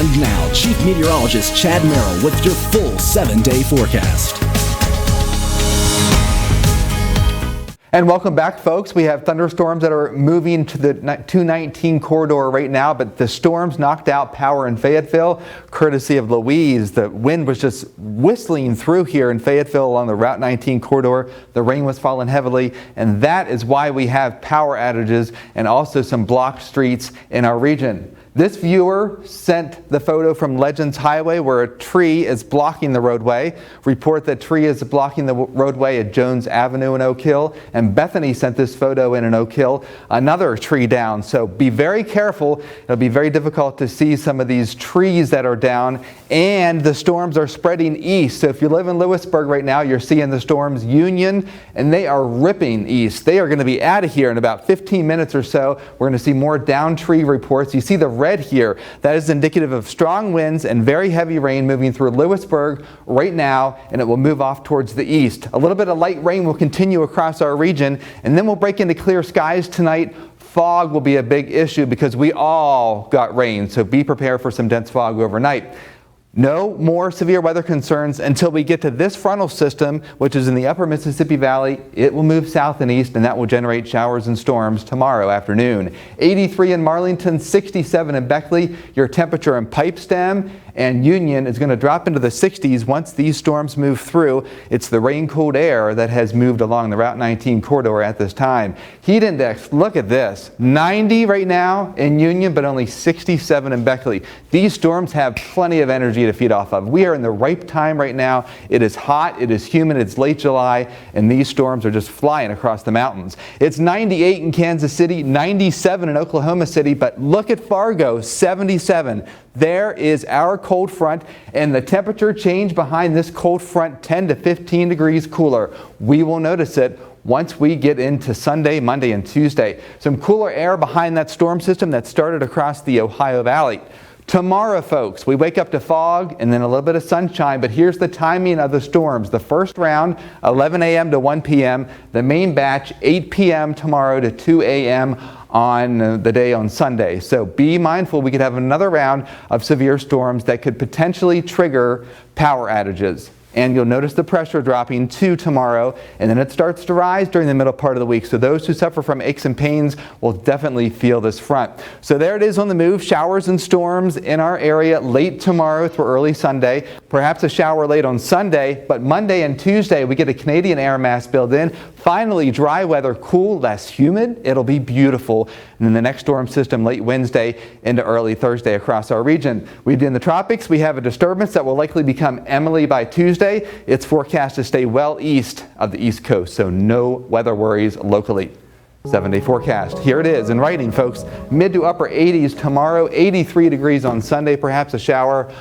And now, Chief Meteorologist Chad Merrill with your full 7-day forecast. And welcome back, folks. We have thunderstorms that are moving to the 219 corridor right now, but the storms knocked out power in Fayetteville, courtesy of Louise. The wind was just whistling through here in Fayetteville along the Route 19 corridor. The rain was falling heavily, and that is why we have power outages and also some blocked streets in our region. This viewer sent the photo from Legends Highway where a tree is blocking the roadway. Report that tree is blocking the roadway at Jones Avenue in Oak Hill. And Bethany sent this photo in Oak Hill, another tree down. So be very careful. It'll be very difficult to see some of these trees that are down. And the storms are spreading east. So if you live in Lewisburg right now, you're seeing the storms Union, and they are ripping east. They are going to be out of here in about 15 minutes or so. We're going to see more down tree reports. You see the red here. That is indicative of strong winds and very heavy rain moving through Lewisburg right now, and it will move off towards the east. A little bit of light rain will continue across our region, and then we'll break into clear skies tonight. Fog will be a big issue because we all got rain, so be prepared for some dense fog overnight. No more severe weather concerns until we get to this frontal system, which is in the upper Mississippi Valley. It will move south and east, and that will generate showers and storms tomorrow afternoon. 83 in Marlington, 67 in Beckley. Your temperature in Pipestem and Union is going to drop into the 60s once these storms move through. It's the rain-cooled air that has moved along the Route 19 corridor at this time. Heat index, look at this, 90 right now in Union, but only 67 in Beckley. These storms have plenty of energy to feed off of. We are in the ripe time right now. It is hot, it is humid, it's late July, and these storms are just flying across the mountains. It's 98 in Kansas City, 97 in Oklahoma City, but look at Fargo, 77. There is our cold front, and the temperature change behind this cold front, 10 to 15 degrees cooler. We will notice it once we get into Sunday, Monday, and Tuesday. Some cooler air behind that storm system that started across the Ohio Valley. Tomorrow, folks, we wake up to fog and then a little bit of sunshine, but here's the timing of the storms. The first round, 11 a.m. to 1 p.m. The main batch, 8 p.m. tomorrow to 2 a.m. on the day on Sunday. So be mindful, we could have another round of severe storms that could potentially trigger power outages. And you'll notice the pressure dropping too tomorrow, and then it starts to rise during the middle part of the week. So those who suffer from aches and pains will definitely feel this front. So there it is on the move, showers and storms in our area late tomorrow through early Sunday. Perhaps a shower late on Sunday, but Monday and Tuesday we get a Canadian air mass build in. Finally, dry weather, cool, less humid. It'll be beautiful. And then the next storm system late Wednesday into early Thursday across our region. We'd be in the tropics. We have a disturbance that will likely become Emily by Tuesday. It's forecast to stay well east of the East Coast, so no weather worries locally. 7-day forecast. Here it is in writing, folks. Mid to upper 80s tomorrow, 83 degrees on Sunday, perhaps a shower.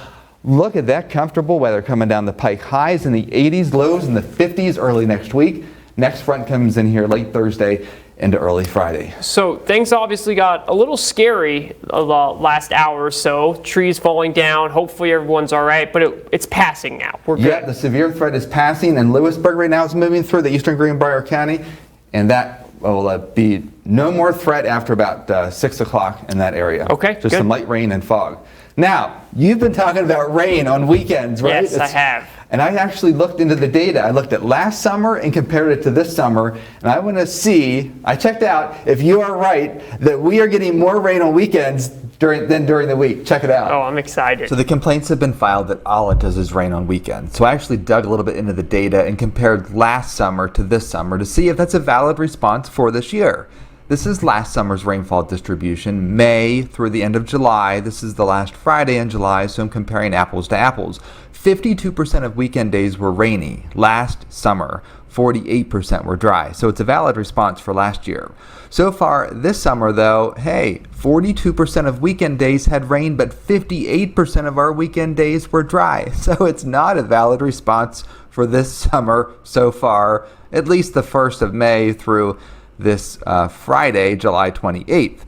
Look at that comfortable weather coming down the pike. Highs in the 80s, lows in the 50s early next week. Next front comes in here late Thursday into early Friday. So things obviously got a little scary the last hour or so. Trees falling down. Hopefully everyone's all right, but it's passing now. We're good. Yeah, the severe threat is passing, and Lewisburg right now is moving through the eastern Greenbrier County, and that will be no more threat after about 6 o'clock in that area. Okay, just good. some light rain and fog. Now, you've been talking about rain on weekends, right? Yes, I have. And I actually looked into the data. I looked at last summer and compared it to this summer, and I want to see, I checked out if you are right that we are getting more rain on weekends than during the week. Check it out. Oh, I'm excited. So the complaints have been filed that all it does is rain on weekends. So I actually dug a little bit into the data and compared last summer to this summer to see if that's a valid response for this year. This is last summer's rainfall distribution, May through the end of July. This is the last Friday in July, so I'm comparing apples to apples. 52% of weekend days were rainy last summer. 48% were dry. So it's a valid response for last year. So far this summer though, hey, 42% of weekend days had rain, but 58% of our weekend days were dry. So it's not a valid response for this summer so far, at least the 1st of May through this Friday, July 28th.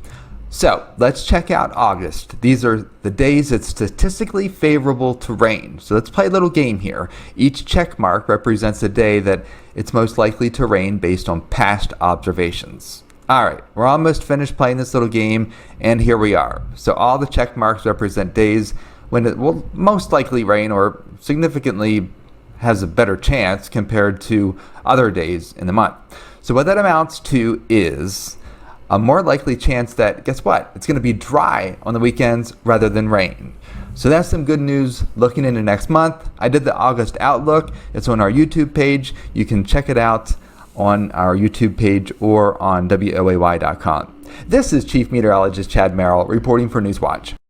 So let's check out August. These are the days it's statistically favorable to rain. So let's play a little game here. Each check mark represents a day that it's most likely to rain based on past observations. All right, we're almost finished playing this little game, and here we are. So all the check marks represent days when it will most likely rain or significantly has a better chance compared to other days in the month. So what that amounts to is a more likely chance that, guess what? It's going to be dry on the weekends rather than rain. So that's some good news looking into next month. I did the August outlook. It's on our YouTube page. You can check it out on our YouTube page or on WOAY.com. This is Chief Meteorologist Chad Merrill reporting for Newswatch.